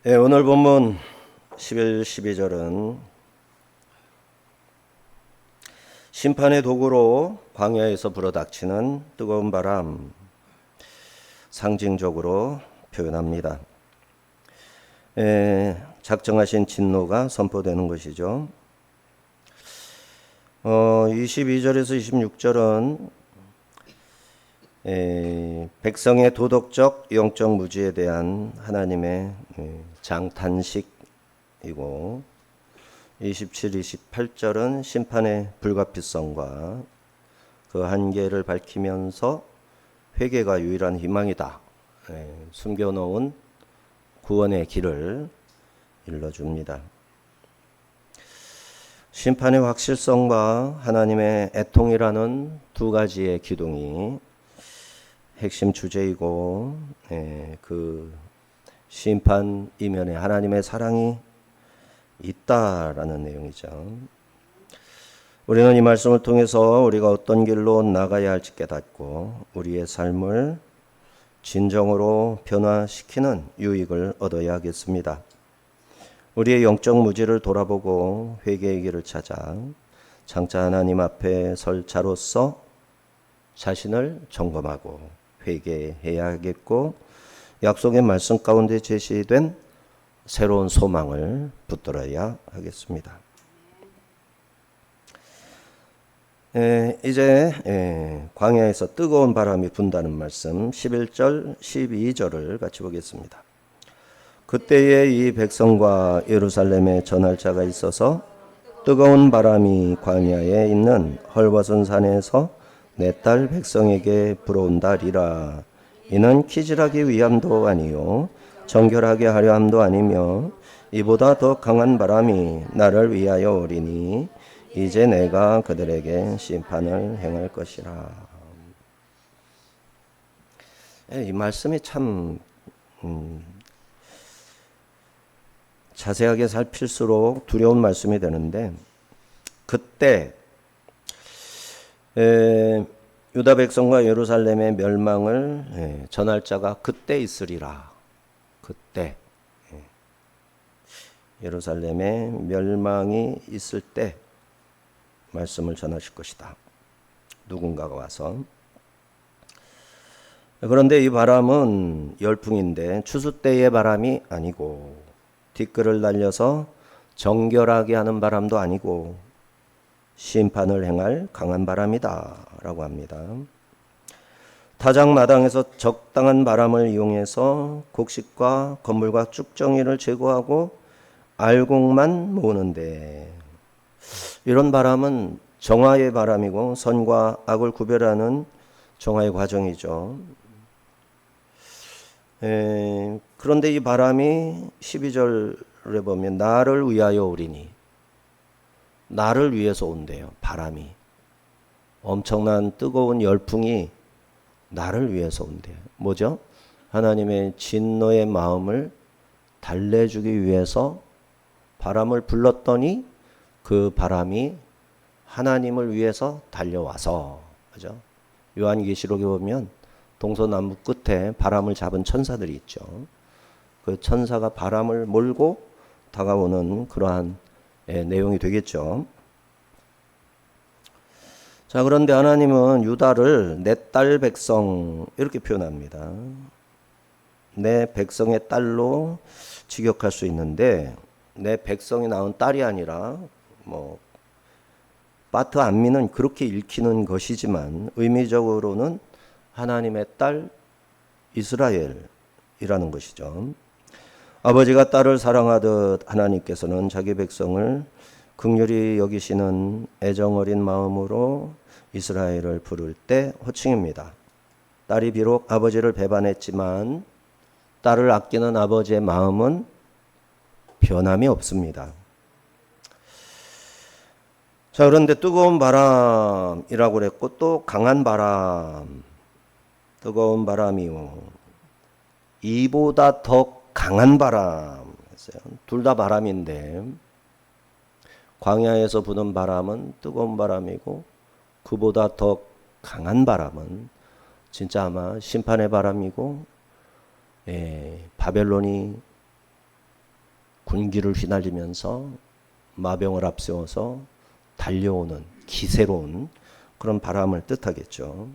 네, 오늘 본문 11, 12절은 심판의 도구로 광야에서 불어닥치는 뜨거운 바람, 상징적으로 표현합니다. 작정하신 진노가 선포되는 것이죠. 22절에서 26절은 백성의 도덕적 영적 무지에 대한 하나님의 장탄식이고, 27, 28절은 심판의 불가피성과 그 한계를 밝히면서 회개가 유일한 희망이다, 숨겨놓은 구원의 길을 일러줍니다. 심판의 확실성과 하나님의 애통이라는 두 가지의 기둥이 핵심 주제이고, 그 심판 이면에 하나님의 사랑이 있다라는 내용이죠. 우리는 이 말씀을 통해서 우리가 어떤 길로 나가야 할지 깨닫고 우리의 삶을 진정으로 변화시키는 유익을 얻어야 하겠습니다. 우리의 영적 무지를 돌아보고 회개의 길을 찾아 장차 하나님 앞에 설 자로서 자신을 점검하고 회개해야 하겠고, 약속의 말씀 가운데 제시된 새로운 소망을 붙들어야 하겠습니다. 이제 광야에서 뜨거운 바람이 분다는 말씀 11절 12절을 같이 보겠습니다. 그때에 이 백성과 예루살렘에 전할 자가 있어서 뜨거운 바람이 광야에 있는 헐벗은 산에서 내 딸 백성에게 불어온다리라. 이는 키질하기 위함도 아니요 정결하게 하려 함도 아니며 이보다 더 강한 바람이 나를 위하여 오리니 이제 내가 그들에게 심판을 행할 것이라. 이 말씀이 참 자세하게 살필수록 두려운 말씀이 되는데, 그때 유다 백성과 예루살렘의 멸망을 전할 자가 그때 있으리라. 그때 예루살렘의 멸망이 있을 때 말씀을 전하실 것이다. 누군가가 와서. 그런데 이 바람은 열풍인데 추수 때의 바람이 아니고, 티끌을 날려서 정결하게 하는 바람도 아니고 심판을 행할 강한 바람이다 라고 합니다. 타작마당에서 적당한 바람을 이용해서 곡식과 건물과 쭉정이를 제거하고 알곡만 모으는데, 이런 바람은 정화의 바람이고 선과 악을 구별하는 정화의 과정이죠. 그런데 이 바람이 12절에 보면 나를 위하여 오리니, 나를 위해서 온대요. 바람이, 엄청난 뜨거운 열풍이 나를 위해서 온대요. 뭐죠? 하나님의 진노의 마음을 달래주기 위해서 바람을 불렀더니 그 바람이 하나님을 위해서 달려와서, 그죠? 요한계시록에 보면 동서남북 끝에 바람을 잡은 천사들이 있죠. 그 천사가 바람을 몰고 다가오는 그러한 내용이 되겠죠. 자, 그런데 하나님은 유다를 내 딸 백성 이렇게 표현합니다. 내 백성의 딸로 직역할 수 있는데, 내 백성이 낳은 딸이 아니라 바트 안미는 그렇게 읽히는 것이지만 의미적으로는 하나님의 딸 이스라엘이라는 것이죠. 아버지가 딸을 사랑하듯 하나님께서는 자기 백성을 긍휼히 여기시는 애정어린 마음으로 이스라엘을 부를 때 호칭입니다. 딸이 비록 아버지를 배반했지만 딸을 아끼는 아버지의 마음은 변함이 없습니다. 자, 그런데 뜨거운 바람이라고 그랬고 또 강한 바람, 뜨거운 바람이요 이보다 더 강한 바람, 둘 다 바람인데 광야에서 부는 바람은 뜨거운 바람이고 그보다 더 강한 바람은 진짜 아마 심판의 바람이고, 바벨론이 군기를 휘날리면서 마병을 앞세워서 달려오는 기세로운 그런 바람을 뜻하겠죠.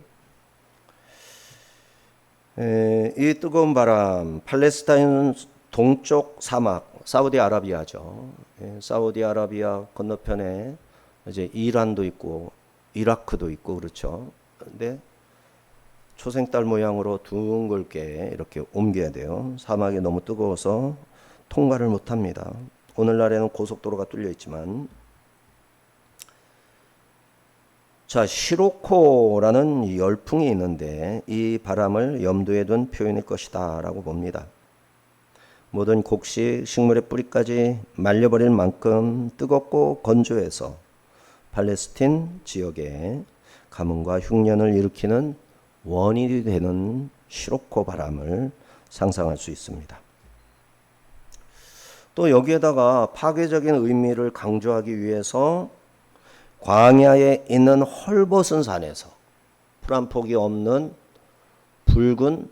이 뜨거운 바람, 팔레스타인 동쪽 사막, 사우디아라비아죠. 사우디아라비아 건너편에 이제 이란도 있고 이라크도 있고 그렇죠. 근데 초생달 모양으로 둥글게 이렇게 옮겨야 돼요. 사막이 너무 뜨거워서 통과를 못합니다. 오늘날에는 고속도로가 뚫려 있지만, 자, 시로코라는 열풍이 있는데 이 바람을 염두에 둔 표현일 것이다 라고 봅니다. 모든 곡식, 식물의 뿌리까지 말려버릴 만큼 뜨겁고 건조해서 팔레스틴 지역에 가뭄과 흉년을 일으키는 원인이 되는 시로코 바람을 상상할 수 있습니다. 또 여기에다가 파괴적인 의미를 강조하기 위해서 광야에 있는 헐벗은 산에서, 풀 한 폭이 없는 붉은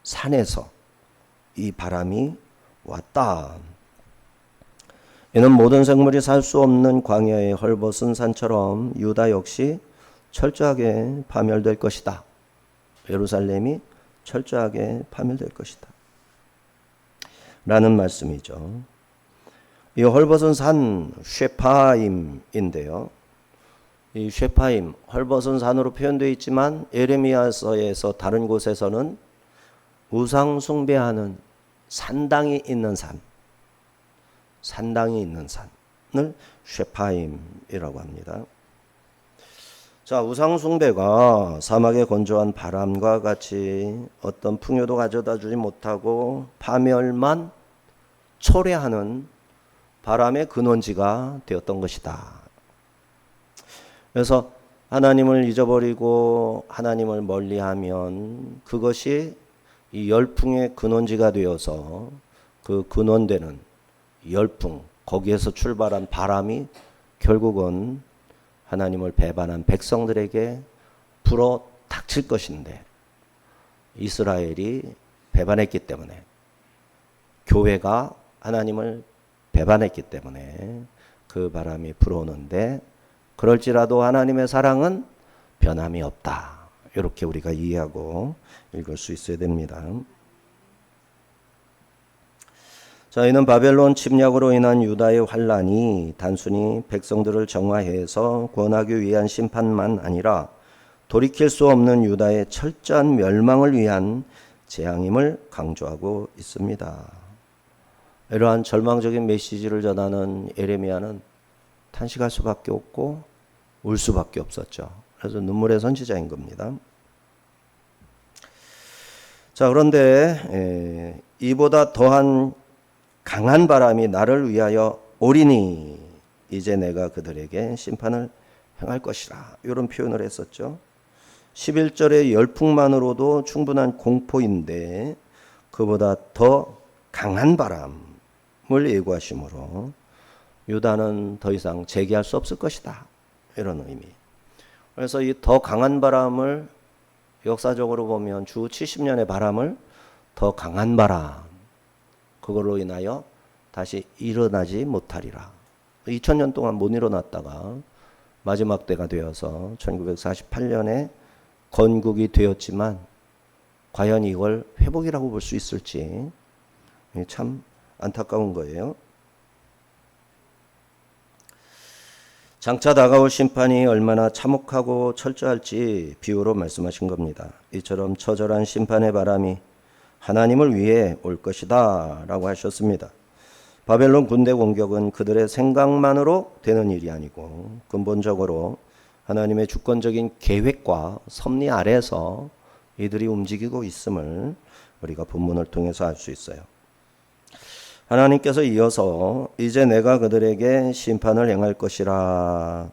산에서 이 바람이 왔다. 이는 모든 생물이 살 수 없는 광야의 헐벗은 산처럼 유다 역시 철저하게 파멸될 것이다. 예루살렘이 철저하게 파멸될 것이다. 라는 말씀이죠. 이 헐벗은 산 쉐파임인데요. 이 쉐파임, 헐벗은 산으로 표현되어 있지만 예레미야서에서 다른 곳에서는 우상 숭배하는 산당이 있는 산, 산당이 있는 산을 쉐파임이라고 합니다. 자, 우상 숭배가 사막의 건조한 바람과 같이 어떤 풍요도 가져다 주지 못하고 파멸만 초래하는 바람의 근원지가 되었던 것이다. 그래서 하나님을 잊어버리고 하나님을 멀리하면 그것이 이 열풍의 근원지가 되어서 그 근원되는 열풍, 거기에서 출발한 바람이 결국은 하나님을 배반한 백성들에게 불어 닥칠 것인데, 이스라엘이 배반했기 때문에, 교회가 하나님을 배반했기 때문에 그 바람이 불어오는데, 그럴지라도 하나님의 사랑은 변함이 없다. 이렇게 우리가 이해하고 읽을 수 있어야 됩니다. 자, 이는 바벨론 침략으로 인한 유다의 환란이 단순히 백성들을 정화해서 구원하기 위한 심판만 아니라 돌이킬 수 없는 유다의 철저한 멸망을 위한 재앙임을 강조하고 있습니다. 이러한 절망적인 메시지를 전하는 예레미야는 탄식할 수밖에 없고 울 수밖에 없었죠. 그래서 눈물의 선지자인 겁니다. 자, 그런데 이보다 더한 강한 바람이 나를 위하여 오리니 이제 내가 그들에게 심판을 행할 것이라, 이런 표현을 했었죠. 11절의 열풍만으로도 충분한 공포인데 그보다 더 강한 바람을 예고하심으로 유다는 더 이상 재기할 수 없을 것이다, 이런 의미. 그래서 이 더 강한 바람을 역사적으로 보면 주 70년의 바람을 더 강한 바람, 그걸로 인하여 다시 일어나지 못하리라. 2000년 동안 못 일어났다가 마지막 때가 되어서 1948년에 건국이 되었지만 과연 이걸 회복이라고 볼 수 있을지 참 안타까운 거예요. 장차 다가올 심판이 얼마나 참혹하고 철저할지 비유로 말씀하신 겁니다. 이처럼 처절한 심판의 바람이 하나님을 위해 올 것이다 라고 하셨습니다. 바벨론 군대 공격은 그들의 생각만으로 되는 일이 아니고 근본적으로 하나님의 주권적인 계획과 섭리 아래에서 이들이 움직이고 있음을 우리가 본문을 통해서 알 수 있어요. 하나님께서 이어서 이제 내가 그들에게 심판을 행할 것이라,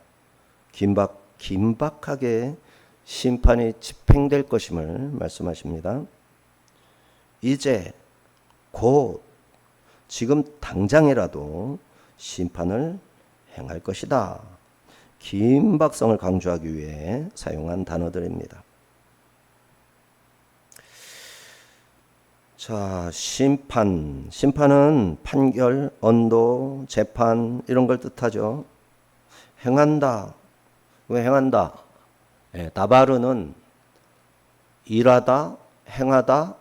긴박하게 심판이 집행될 것임을 말씀하십니다. 이제 곧, 지금 당장이라도 심판을 행할 것이다. 긴박성을 강조하기 위해 사용한 단어들입니다. 자, 심판. 심판은 판결, 언도, 재판 이런 걸 뜻하죠. 행한다. 왜 행한다? 다바르는 일하다, 행하다,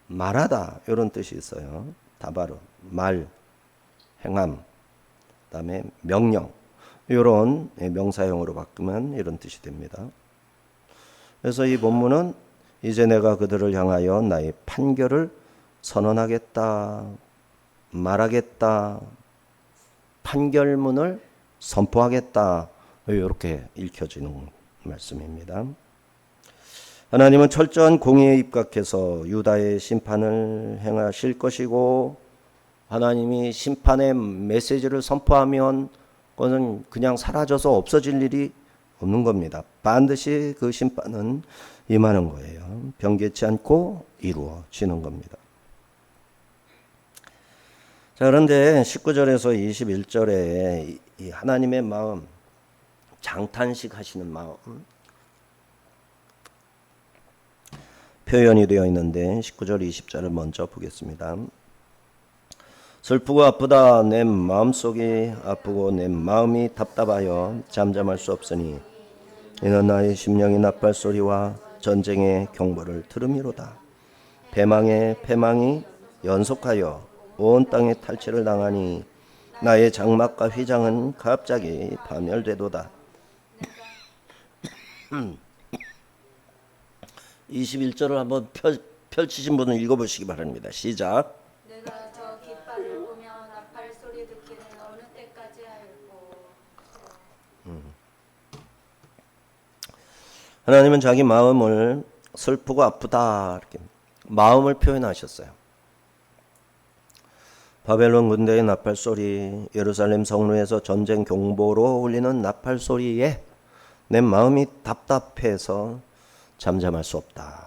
말하다 이런 뜻이 있어요. 다바르, 말, 행함, 그다음에 명령 이런 명사형으로 바꾸면 이런 뜻이 됩니다. 그래서 이 본문은 이제 내가 그들을 향하여 나의 판결을 선언하겠다, 말하겠다, 판결문을 선포하겠다 이렇게 읽혀지는 말씀입니다. 하나님은 철저한 공의에 입각해서 유다의 심판을 행하실 것이고 하나님이 심판의 메시지를 선포하면 그것은 그냥 사라져서 없어질 일이 없는 겁니다. 반드시 그 심판은 임하는 거예요. 변개치 않고 이루어지는 겁니다. 자, 그런데 19절에서 21절에 이 하나님의 마음, 장탄식 하시는 마음 표현이 되어 있는데 19절 20절을 먼저 보겠습니다. 슬프고 아프다 내 마음속이 아프고 내 마음이 답답하여 잠잠할 수 없으니 이는 나의 심령이 나팔 소리와 전쟁의 경보를 들음이로다. 패망의 패망이 연속하여 온 땅에 탈취를 당하니 나의 장막과 휘장은 갑자기 파멸되도다. 21절을 한번 펼치신 분은 읽어보시기 바랍니다. 시작. 내가 저 깃발을 보며 나팔 소리 듣기는 어느 때까지 하였고. 하나님은 자기 마음을 슬프고 아프다 이렇게 마음을 표현하셨어요. 바벨론 군대의 나팔 소리, 예루살렘 성루에서 전쟁 경보로 울리는 나팔 소리에 내 마음이 답답해서 잠잠할 수 없다.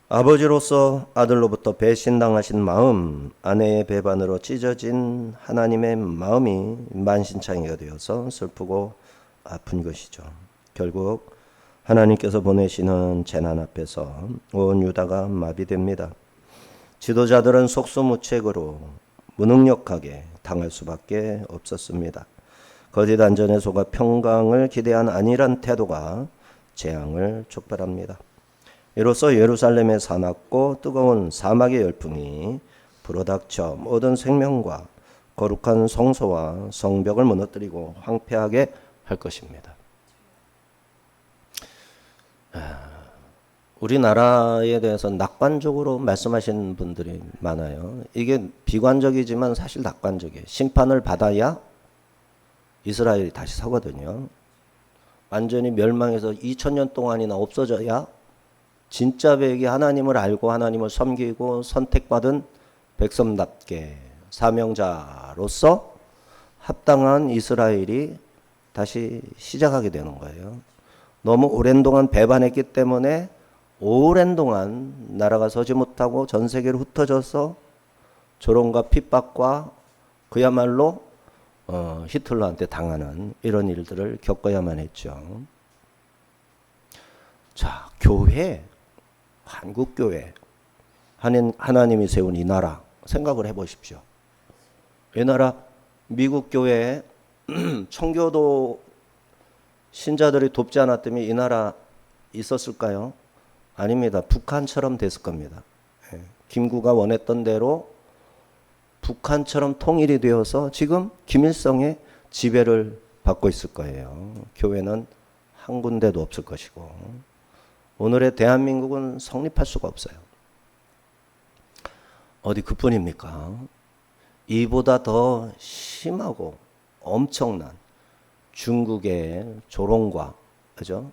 아버지로서 아들로부터 배신당하신 마음, 아내의 배반으로 찢어진 하나님의 마음이 만신창이가 되어서 슬프고 아픈 것이죠. 결국 하나님께서 보내시는 재난 앞에서 온 유다가 마비됩니다. 지도자들은 속수무책으로 무능력하게 당할 수밖에 없었습니다. 거짓 안전에 속아 평강을 기대한 안일한 태도가 재앙을 촉발합니다. 이로써 예루살렘의 사납고 뜨거운 사막의 열풍이 불어닥쳐 모든 생명과 거룩한 성소와 성벽을 무너뜨리고 황폐하게 할 것입니다. 우리나라에 대해서 낙관적으로 말씀하시는 분들이 많아요. 이게 비관적이지만 사실 낙관적이에요. 심판을 받아야 이스라엘이 다시 서거든요. 완전히 멸망해서 2000년 동안이나 없어져야 진짜 백이 하나님을 알고 하나님을 섬기고 선택받은 백성답게 사명자로서 합당한 이스라엘이 다시 시작하게 되는 거예요. 너무 오랜 동안 배반했기 때문에 오랜 동안 나라가 서지 못하고 전 세계로 흩어져서 조롱과 핍박과 그야말로 히틀러한테 당하는 이런 일들을 겪어야만 했죠. 자, 교회, 한국교회, 하나님이 세운 이 나라 생각을 해보십시오. 이 나라 미국 교회에 청교도 신자들이 돕지 않았다면 이 나라 있었을까요? 아닙니다. 북한처럼 됐을 겁니다. 김구가 원했던 대로 북한처럼 통일이 되어서 지금 김일성의 지배를 받고 있을 거예요. 교회는 한 군데도 없을 것이고 오늘의 대한민국은 성립할 수가 없어요. 어디 그뿐입니까? 이보다 더 심하고 엄청난 중국의 조롱과 그죠?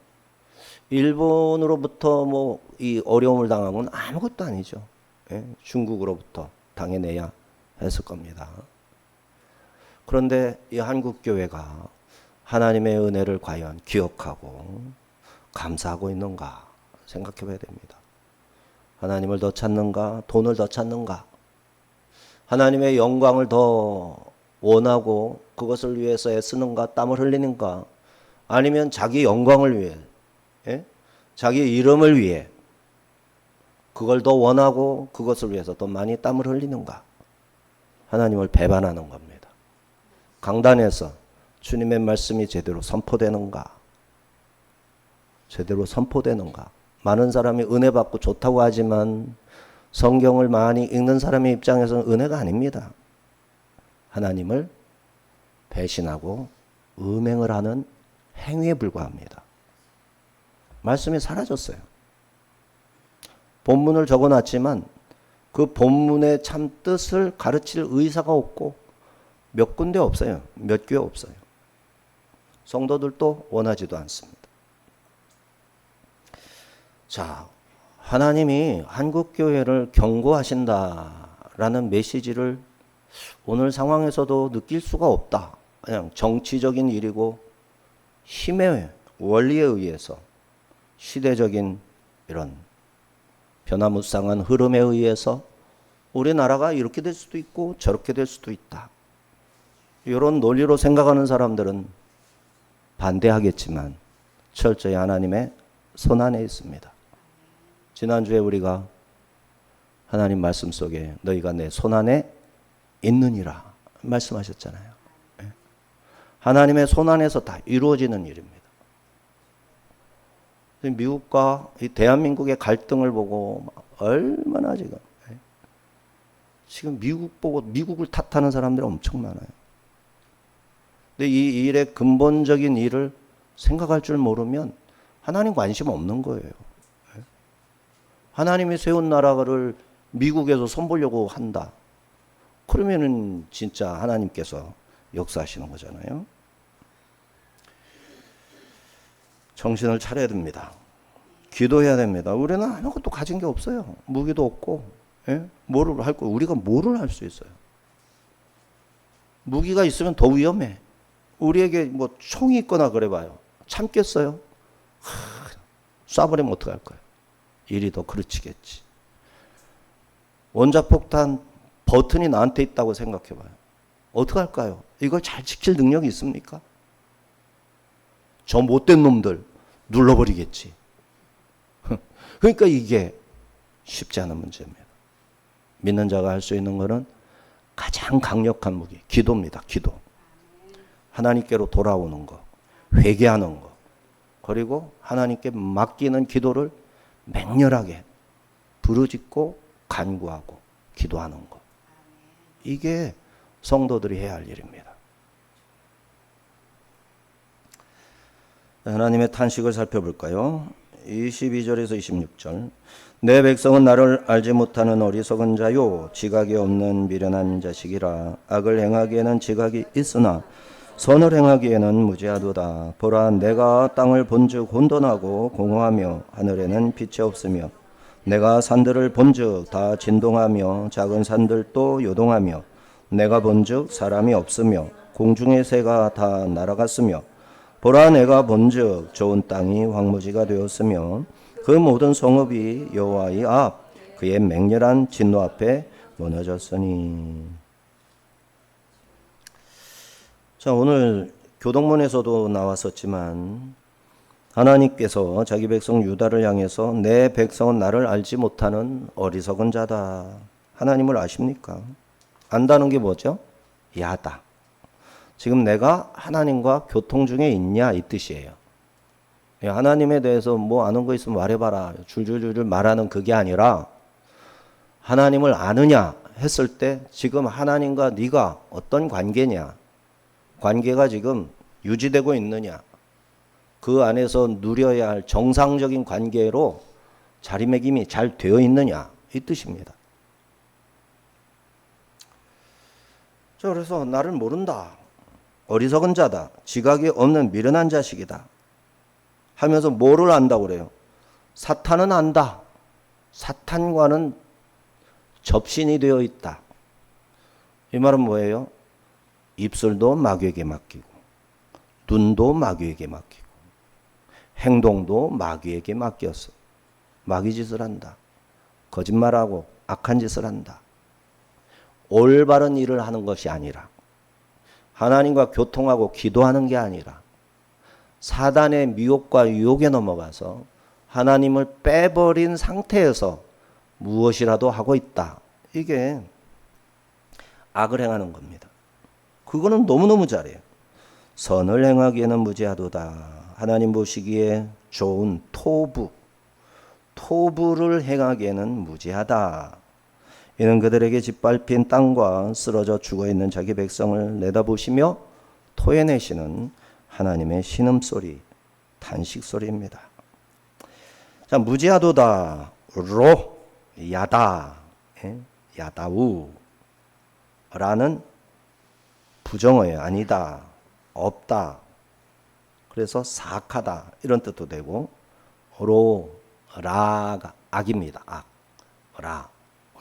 일본으로부터 뭐 이 어려움을 당한 건 아무것도 아니죠. 중국으로부터 당해내야 했을 겁니다. 그런데 이 한국 교회가 하나님의 은혜를 과연 기억하고 감사하고 있는가 생각해 봐야 됩니다. 하나님을 더 찾는가? 돈을 더 찾는가? 하나님의 영광을 더 원하고 그것을 위해서 애쓰는가? 땀을 흘리는가? 아니면 자기 영광을 위해, 자기 이름을 위해 그걸 더 원하고 그것을 위해서 더 많이 땀을 흘리는가? 하나님을 배반하는 겁니다. 강단에서 주님의 말씀이 제대로 선포되는가? 제대로 선포되는가? 많은 사람이 은혜 받고 좋다고 하지만 성경을 많이 읽는 사람의 입장에서는 은혜가 아닙니다. 하나님을 배신하고 음행을 하는 행위에 불과합니다. 말씀이 사라졌어요. 본문을 적어놨지만 그 본문의 참 뜻을 가르칠 의사가 없고 몇 군데 없어요. 몇 교회 없어요. 성도들도 원하지도 않습니다. 자, 하나님이 한국교회를 경고하신다라는 메시지를 오늘 상황에서도 느낄 수가 없다. 그냥 정치적인 일이고 힘의 원리에 의해서 시대적인 이런 변화무쌍한 흐름에 의해서 우리나라가 이렇게 될 수도 있고 저렇게 될 수도 있다. 이런 논리로 생각하는 사람들은 반대하겠지만 철저히 하나님의 손안에 있습니다. 지난주에 우리가 하나님 말씀 속에 너희가 내 손안에 있느니라 말씀하셨잖아요. 하나님의 손안에서 다 이루어지는 일입니다. 미국과 이 대한민국의 갈등을 보고 얼마나 지금 미국 보고 미국을 탓하는 사람들이 엄청 많아요. 근데 이 일의 근본적인 일을 생각할 줄 모르면 하나님 관심 없는 거예요. 하나님이 세운 나라를 미국에서 손보려고 한다. 그러면은 진짜 하나님께서 역사하시는 거잖아요. 정신을 차려야 됩니다. 기도해야 됩니다. 우리는 아무것도 가진 게 없어요. 무기도 없고, 뭐를 할 거, 우리가 뭐를 할 수 있어요? 무기가 있으면 더 위험해. 우리에게 뭐 총이 있거나 그래봐요. 참겠어요? 쏴버리면 어떡할 거예요? 일이 더 그르치겠지. 원자폭탄 버튼이 나한테 있다고 생각해봐요. 어떡할까요? 이걸 잘 지킬 능력이 있습니까? 저 못된 놈들 눌러버리겠지. 그러니까 이게 쉽지 않은 문제입니다. 믿는 자가 할 수 있는 것은 가장 강력한 무기, 기도입니다. 기도. 하나님께로 돌아오는 것, 회개하는 것, 그리고 하나님께 맡기는 기도를 맹렬하게 부르짖고 간구하고 기도하는 것. 이게 성도들이 해야 할 일입니다. 하나님의 탄식을 살펴볼까요? 22절에서 26절. 내 백성은 나를 알지 못하는 어리석은 자요 지각이 없는 미련한 자식이라. 악을 행하기에는 지각이 있으나 선을 행하기에는 무지하도다. 보라, 내가 땅을 본즉 혼돈하고 공허하며 하늘에는 빛이 없으며 내가 산들을 본즉 다 진동하며 작은 산들도 요동하며 내가 본즉 사람이 없으며 공중의 새가 다 날아갔으며 보라, 내가 본즉 좋은 땅이 황무지가 되었으며 그 모든 성읍이 여호와의 앞 그의 맹렬한 진노 앞에 무너졌으니. 자, 오늘 교동문에서도 나왔었지만 하나님께서 자기 백성 유다를 향해서 내 백성은 나를 알지 못하는 어리석은 자다. 하나님을 아십니까? 안다는 게 뭐죠? 야다. 지금 내가 하나님과 교통 중에 있냐 이 뜻이에요. 하나님에 대해서 뭐 아는 거 있으면 말해봐라. 줄줄줄 말하는 그게 아니라 하나님을 아느냐 했을 때 지금 하나님과 네가 어떤 관계냐. 관계가 지금 유지되고 있느냐. 그 안에서 누려야 할 정상적인 관계로 자리매김이 잘 되어 있느냐 이 뜻입니다. 자, 그래서 나를 모른다. 어리석은 자다. 지각이 없는 미련한 자식이다. 하면서 뭐를 안다고 그래요? 사탄은 안다. 사탄과는 접신이 되어 있다. 이 말은 뭐예요? 입술도 마귀에게 맡기고 눈도 마귀에게 맡기고 행동도 마귀에게 맡겼어. 마귀 짓을 한다. 거짓말하고 악한 짓을 한다. 올바른 일을 하는 것이 아니라 하나님과 교통하고 기도하는 게 아니라 사단의 미혹과 유혹에 넘어가서 하나님을 빼버린 상태에서 무엇이라도 하고 있다. 이게 악을 행하는 겁니다. 그거는 너무너무 잘해요. 선을 행하기에는 무지하도다. 하나님 보시기에 좋은 토부를 행하기에는 무지하다. 이는 그들에게 짓밟힌 땅과 쓰러져 죽어있는 자기 백성을 내다보시며 토해내시는 하나님의 신음소리, 탄식소리입니다. 자, 무지하도다. 로, 야다, 야다우 라는 부정어예요. 아니다, 없다. 그래서 사악하다 이런 뜻도 되고, 로, 라가 악입니다. 악, 라,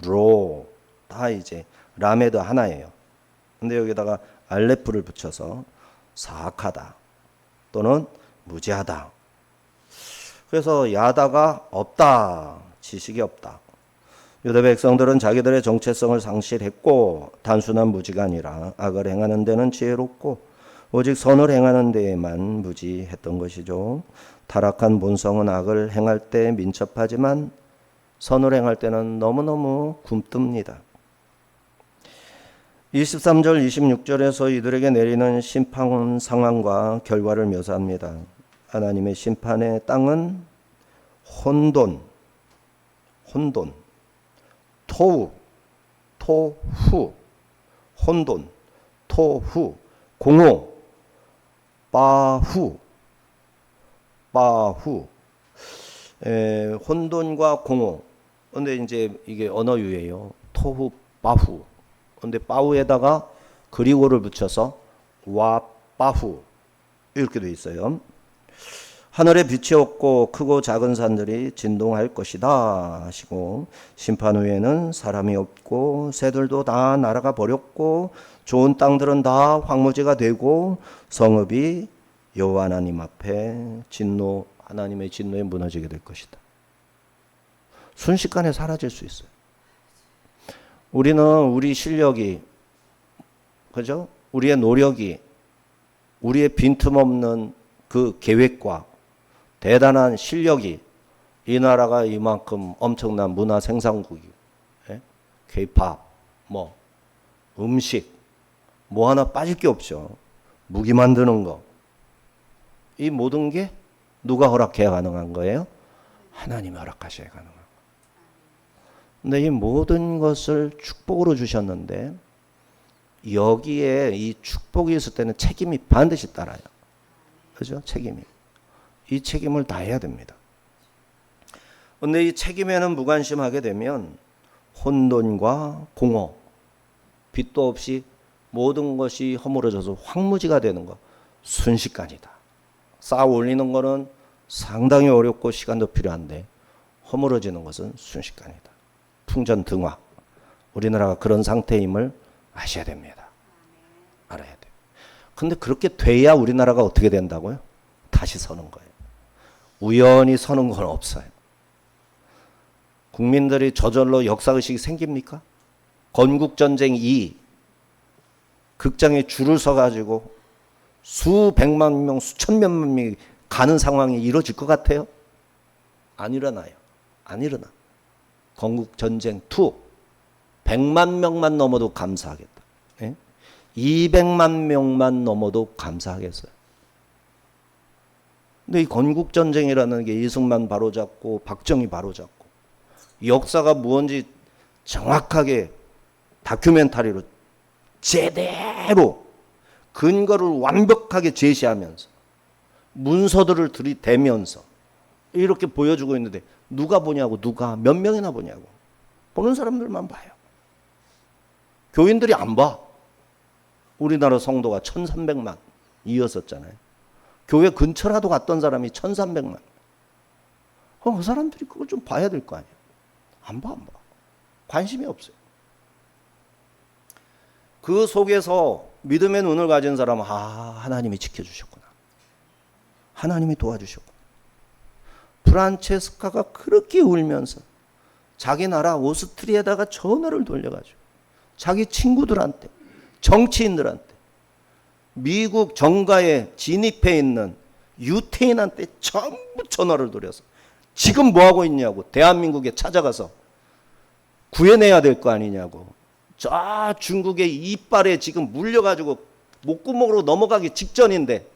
로, 다 이제 라메드 하나예요. 근데 여기다가 알레프를 붙여서 사악하다 또는 무지하다. 그래서 야다가 없다, 지식이 없다. 유다 백성들은 자기들의 정체성을 상실했고 단순한 무지가 아니라 악을 행하는 데는 지혜롭고 오직 선을 행하는 데에만 무지했던 것이죠. 타락한 본성은 악을 행할 때 민첩하지만 선을 행할 때는 너무너무 굼뜹니다. 23절 26절에서 이들에게 내리는 심판 상황과 결과를 묘사합니다. 하나님의 심판의 땅은 혼돈, 토후, 혼돈, 토후, 공허, 빠후. 혼돈과 공허. 근데 이제 이게 언어유예요. 토후, 빠후. 근데 빠후에다가 그리고를 붙여서 와, 빠후. 이렇게 돼 있어요. 하늘에 빛이 없고 크고 작은 산들이 진동할 것이다 하시고, 심판 후에는 사람이 없고 새들도 다 날아가 버렸고 좋은 땅들은 다 황무지가 되고 성읍이 여호와 하나님 앞에 하나님의 진노에 무너지게 될 것이다. 순식간에 사라질 수 있어요. 우리는 우리 실력이, 그죠? 우리의 노력이, 우리의 빈틈없는 그 계획과 대단한 실력이 이 나라가 이만큼 엄청난 문화 생산국이고, K-팝, 음식, 하나 빠질 게 없죠. 무기 만드는 거. 이 모든 게 누가 허락해야 가능한 거예요? 하나님이 허락하셔야 가능한 거예요. 근데 이 모든 것을 축복으로 주셨는데 여기에 이 축복이 있을 때는 책임이 반드시 따라요. 그죠? 책임이. 이 책임을 다해야 됩니다. 근데 이 책임에는 무관심하게 되면 혼돈과 공허, 빛도 없이 모든 것이 허물어져서 황무지가 되는 거 순식간이다. 쌓아 올리는 거는 상당히 어렵고 시간도 필요한데 허물어지는 것은 순식간이다. 풍전등화. 우리나라가 그런 상태임을 아셔야 됩니다. 알아야 돼요. 근데 그렇게 돼야 우리나라가 어떻게 된다고요? 다시 서는 거예요. 우연히 서는 건 없어요. 국민들이 저절로 역사의식이 생깁니까? 건국전쟁 2 극장에 줄을 서가지고 수백만 명, 수천몇만 명이 가는 상황이 이루어질 것 같아요? 안 일어나요. 안 일어나. 건국전쟁 2 100만 명만 넘어도 감사하겠다. 200만 명만 넘어도 감사하겠어요. 근데 이 건국전쟁이라는 게 이승만 바로잡고 박정희 바로잡고 역사가 무언지 정확하게 다큐멘터리로 제대로 근거를 완벽하게 제시하면서 문서들을 들이대면서 이렇게 보여주고 있는데 누가 보냐고, 누가 몇 명이나 보냐고. 보는 사람들만 봐요. 교인들이 안 봐. 우리나라 성도가 1300만 이었었잖아요. 교회 근처라도 갔던 사람이 1300만. 그럼 그 사람들이 그걸 좀 봐야 될 거 아니에요. 안 봐. 관심이 없어요. 그 속에서 믿음의 눈을 가진 사람은 하나님이 지켜주셨구나. 하나님이 도와주셨구나. 프란체스카가 그렇게 울면서 자기 나라 오스트리아에다가 전화를 돌려가지고 자기 친구들한테, 정치인들한테, 미국 정가에 진입해 있는 유태인한테 전부 전화를 돌려서 지금 뭐하고 있냐고 대한민국에 찾아가서 구해내야 될 거 아니냐고. 저 중국의 이빨에 지금 물려가지고 목구멍으로 넘어가기 직전인데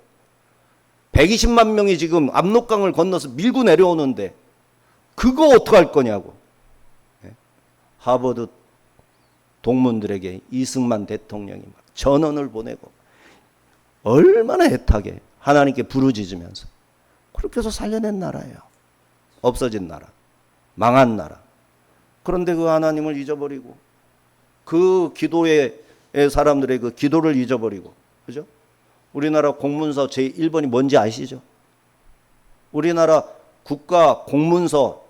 120만 명이 지금 압록강을 건너서 밀고 내려오는데 그거 어떡할 거냐고. 하버드 동문들에게 이승만 대통령이 막 전언을 보내고 얼마나 애타게 하나님께 부르짖으면서 그렇게 해서 살려낸 나라예요. 없어진 나라, 망한 나라. 그런데 그 하나님을 잊어버리고 그 기도의 사람들의 그 기도를 잊어버리고, 그죠? 우리나라 공문서 제1번이 뭔지 아시죠? 우리나라 국가 공문서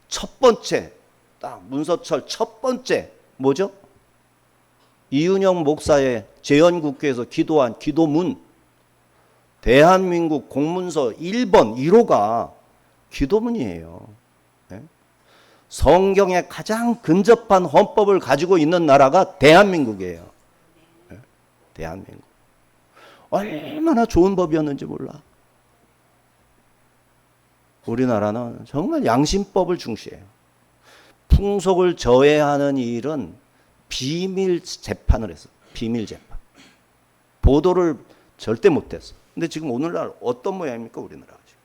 첫 번째, 딱 문서철 첫 번째 뭐죠? 이은영 목사의 재연국회에서 기도한 기도문, 대한민국 공문서 1번 1호가 기도문이에요. 성경에 가장 근접한 헌법을 가지고 있는 나라가 대한민국이에요. 대한민국. 얼마나 좋은 법이었는지 몰라. 우리나라는 정말 양심법을 중시해요. 풍속을 저해하는 일은 비밀 재판을 했어. 비밀 재판. 보도를 절대 못했어. 근데 지금 오늘날 어떤 모양입니까, 우리나라가 지금?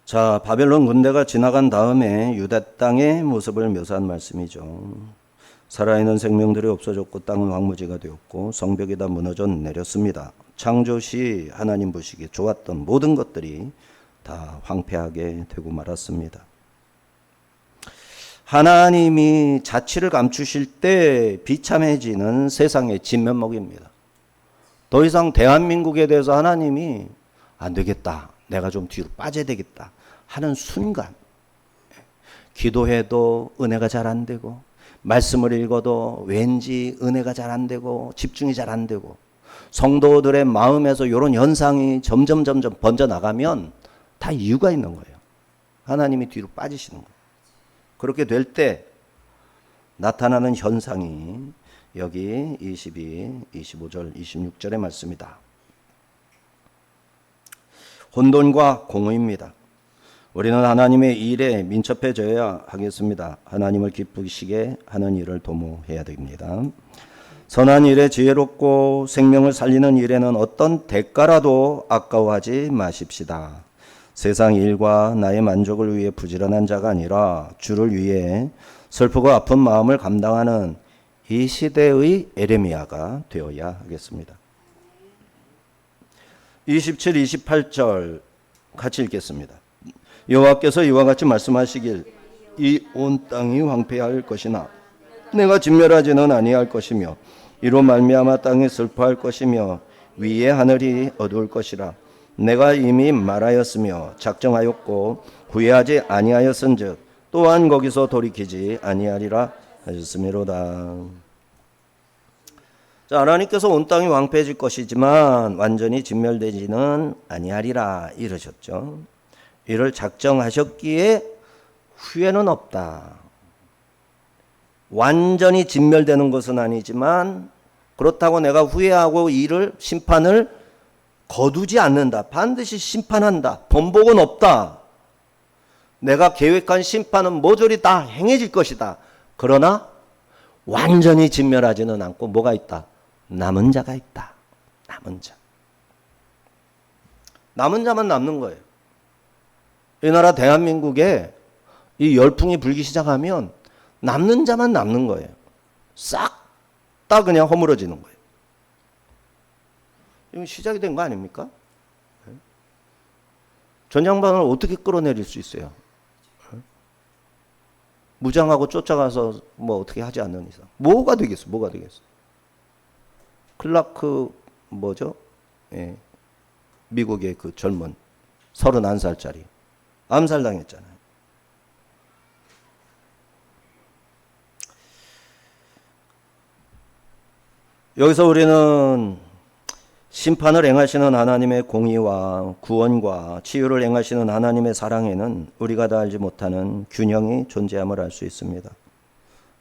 자, 바벨론 군대가 지나간 다음에 유다 땅의 모습을 묘사한 말씀이죠. 살아있는 생명들이 없어졌고 땅은 황무지가 되었고 성벽이 다 무너져 내렸습니다. 창조시 하나님 보시기에 좋았던 모든 것들이 다 황폐하게 되고 말았습니다. 하나님이 자취를 감추실 때 비참해지는 세상의 진면목입니다. 더 이상 대한민국에 대해서 하나님이 안 되겠다, 내가 좀 뒤로 빠져야 되겠다 하는 순간, 기도해도 은혜가 잘 안 되고 말씀을 읽어도 왠지 은혜가 잘 안 되고 집중이 잘 안 되고 성도들의 마음에서 이런 현상이 점점 번져나가면 다 이유가 있는 거예요. 하나님이 뒤로 빠지시는 거예요. 그렇게 될 때 나타나는 현상이 여기 22, 25절, 26절의 말씀이다. 혼돈과 공허입니다. 우리는 하나님의 일에 민첩해져야 하겠습니다. 하나님을 기쁘시게 하는 일을 도모해야 됩니다. 선한 일에 지혜롭고 생명을 살리는 일에는 어떤 대가라도 아까워하지 마십시다. 세상 일과 나의 만족을 위해 부지런한 자가 아니라 주를 위해 슬프고 아픈 마음을 감당하는 이 시대의 에레미야가 되어야 하겠습니다. 27, 28절 같이 읽겠습니다. 여호와께서 이와 같이 말씀하시길 이 온 땅이 황폐할 것이나 내가 진멸하지는 아니할 것이며 이로 말미암아 땅이 슬퍼할 것이며 위의 하늘이 어두울 것이라. 내가 이미 말하였으며 작정하였고 후회하지 아니하였은즉 또한 거기서 돌이키지 아니하리라 하셨음이로다. 자, 하나님께서 온 땅이 황폐해질 것이지만 완전히 진멸되지는 아니하리라 이러셨죠. 이를 작정하셨기에 후회는 없다. 완전히 진멸되는 것은 아니지만 그렇다고 내가 후회하고 이를 심판을 거두지 않는다. 반드시 심판한다. 번복은 없다. 내가 계획한 심판은 모조리 다 행해질 것이다. 그러나 완전히 진멸하지는 않고 뭐가 있다? 남은 자가 있다. 남은 자. 남은 자만 남는 거예요. 이 나라 대한민국에 이 열풍이 불기 시작하면 남는 자만 남는 거예요. 싹 다 그냥 허물어지는 거예요. 이건 시작이 된 거 아닙니까? 전장반을 어떻게 끌어내릴 수 있어요? 무장하고 쫓아가서 뭐 어떻게 하지 않는 이상. 뭐가 되겠어? 뭐가 되겠어? 클라크 뭐죠? 예. 미국의 그 젊은 31살짜리 암살당했잖아요. 여기서 우리는 심판을 행하시는 하나님의 공의와 구원과 치유를 행하시는 하나님의 사랑에는 우리가 다 알지 못하는 균형이 존재함을 알 수 있습니다.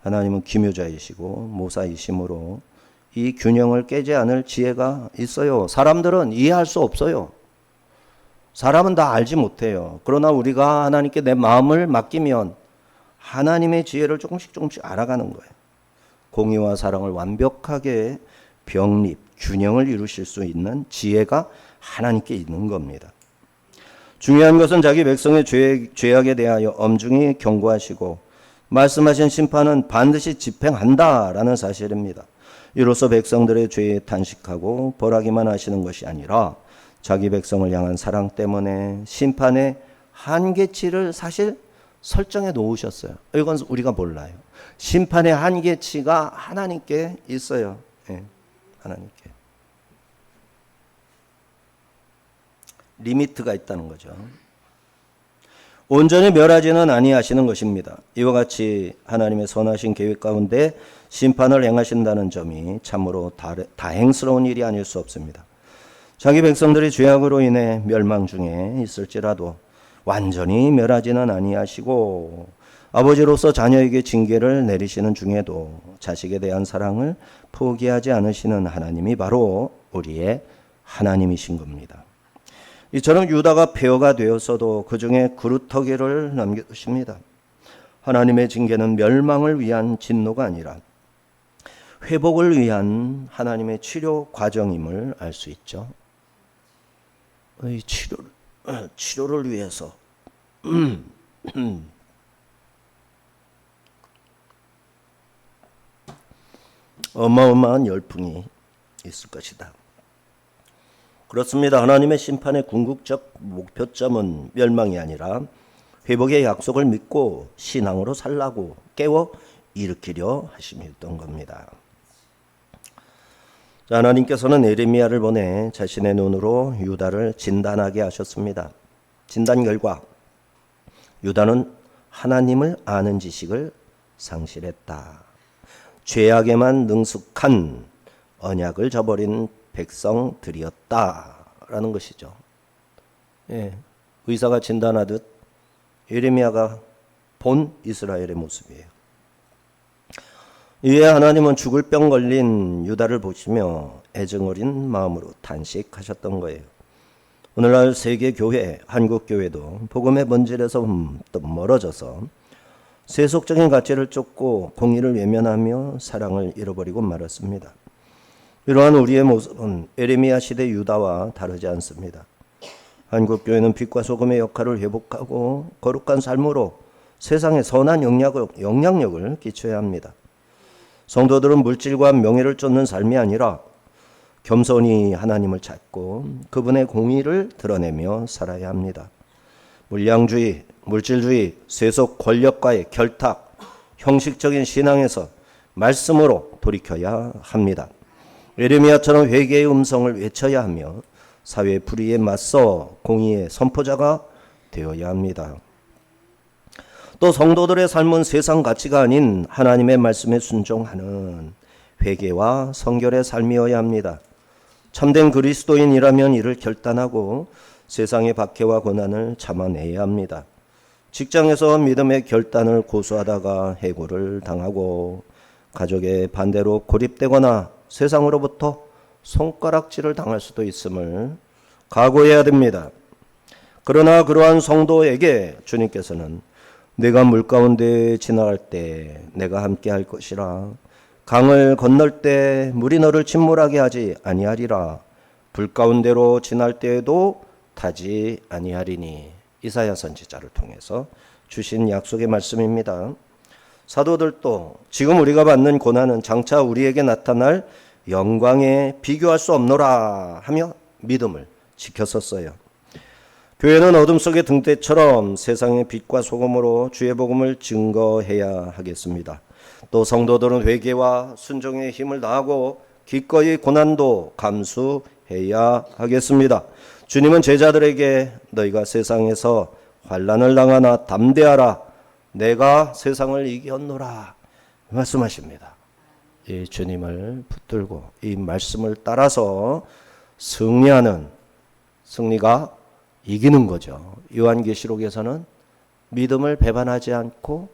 하나님은 기묘자이시고 모사이심으로 이 균형을 깨지 않을 지혜가 있어요. 사람들은 이해할 수 없어요. 사람은 다 알지 못해요. 그러나 우리가 하나님께 내 마음을 맡기면 하나님의 지혜를 조금씩 알아가는 거예요. 공의와 사랑을 완벽하게 병립, 균형을 이루실 수 있는 지혜가 하나님께 있는 겁니다. 중요한 것은 자기 백성의 죄악에 대하여 엄중히 경고하시고 말씀하신 심판은 반드시 집행한다라는 사실입니다. 이로써 백성들의 죄에 탄식하고 벌하기만 하시는 것이 아니라 자기 백성을 향한 사랑 때문에 심판의 한계치를 사실 설정해 놓으셨어요. 이건 우리가 몰라요. 심판의 한계치가 하나님께 있어요. 네, 하나님께. 리미트가 있다는 거죠. 온전히 멸하지는 아니하시는 것입니다. 이와 같이 하나님의 선하신 계획 가운데 심판을 행하신다는 점이 참으로 다행스러운 일이 아닐 수 없습니다. 자기 백성들이 죄악으로 인해 멸망 중에 있을지라도 완전히 멸하지는 아니하시고 아버지로서 자녀에게 징계를 내리시는 중에도 자식에 대한 사랑을 포기하지 않으시는 하나님이 바로 우리의 하나님이신 겁니다. 이처럼 유다가 폐허가 되었어도 그 중에 그루터기를 남겨두십니다. 하나님의 징계는 멸망을 위한 진노가 아니라 회복을 위한 하나님의 치료 과정임을 알 수 있죠. 이 치료를 위해서 어마어마한 열풍이 있을 것이다. 그렇습니다. 하나님의 심판의 궁극적 목표점은 멸망이 아니라 회복의 약속을 믿고 신앙으로 살라고 깨워 일으키려 하심이었던 겁니다. 하나님께서는 에레미야를 보내 자신의 눈으로 유다를 진단하게 하셨습니다. 진단 결과 유다는 하나님을 아는 지식을 상실했다. 죄악에만 능숙한 언약을 저버린 백성들이었다라는 것이죠. 예, 의사가 진단하듯 에레미야가 본 이스라엘의 모습이에요. 이에 하나님은 죽을 병 걸린 유다를 보시며 애정어린 마음으로 탄식하셨던 거예요. 오늘날 세계 교회, 한국 교회도 복음의 본질에서 또 멀어져서 세속적인 가치를 쫓고 공의를 외면하며 사랑을 잃어버리고 말았습니다. 이러한 우리의 모습은 에레미야 시대 유다와 다르지 않습니다. 한국 교회는 빛과 소금의 역할을 회복하고 거룩한 삶으로 세상에 선한 영향력을 끼쳐야 합니다. 성도들은 물질과 명예를 쫓는 삶이 아니라 겸손히 하나님을 찾고 그분의 공의를 드러내며 살아야 합니다. 물량주의, 물질주의, 세속 권력과의 결탁, 형식적인 신앙에서 말씀으로 돌이켜야 합니다. 에레미야처럼 회개의 음성을 외쳐야 하며 사회 불의에 맞서 공의의 선포자가 되어야 합니다. 또 성도들의 삶은 세상 가치가 아닌 하나님의 말씀에 순종하는 회개와 성결의 삶이어야 합니다. 참된 그리스도인이라면 이를 결단하고 세상의 박해와 고난을 참아내야 합니다. 직장에서 믿음의 결단을 고수하다가 해고를 당하고 가족의 반대로 고립되거나 세상으로부터 손가락질을 당할 수도 있음을 각오해야 됩니다. 그러나 그러한 성도에게 주님께서는 내가 물 가운데 지나갈 때 내가 함께 할 것이라 강을 건널 때 물이 너를 침몰하게 하지 아니하리라 불 가운데로 지날 때에도 타지 아니하리니 이사야 선지자를 통해서 주신 약속의 말씀입니다. 사도들도 지금 우리가 받는 고난은 장차 우리에게 나타날 영광에 비교할 수 없노라 하며 믿음을 지켰었어요. 교회는 어둠 속의 등대처럼 세상의 빛과 소금으로 주의 복음을 증거해야 하겠습니다. 또 성도들은 회개와 순종의 힘을 다하고 기꺼이 고난도 감수해야 하겠습니다. 주님은 제자들에게 너희가 세상에서 환난을 당하나 담대하라 내가 세상을 이겼노라 말씀하십니다. 이 주님을 붙들고 이 말씀을 따라서 승리가 이기는 거죠. 요한계시록에서는 믿음을 배반하지 않고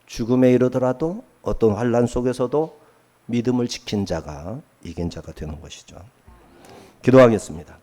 죽음에 이르더라도 어떤 환난 속에서도 믿음을 지킨 자가 이긴 자가 되는 것이죠. 기도하겠습니다.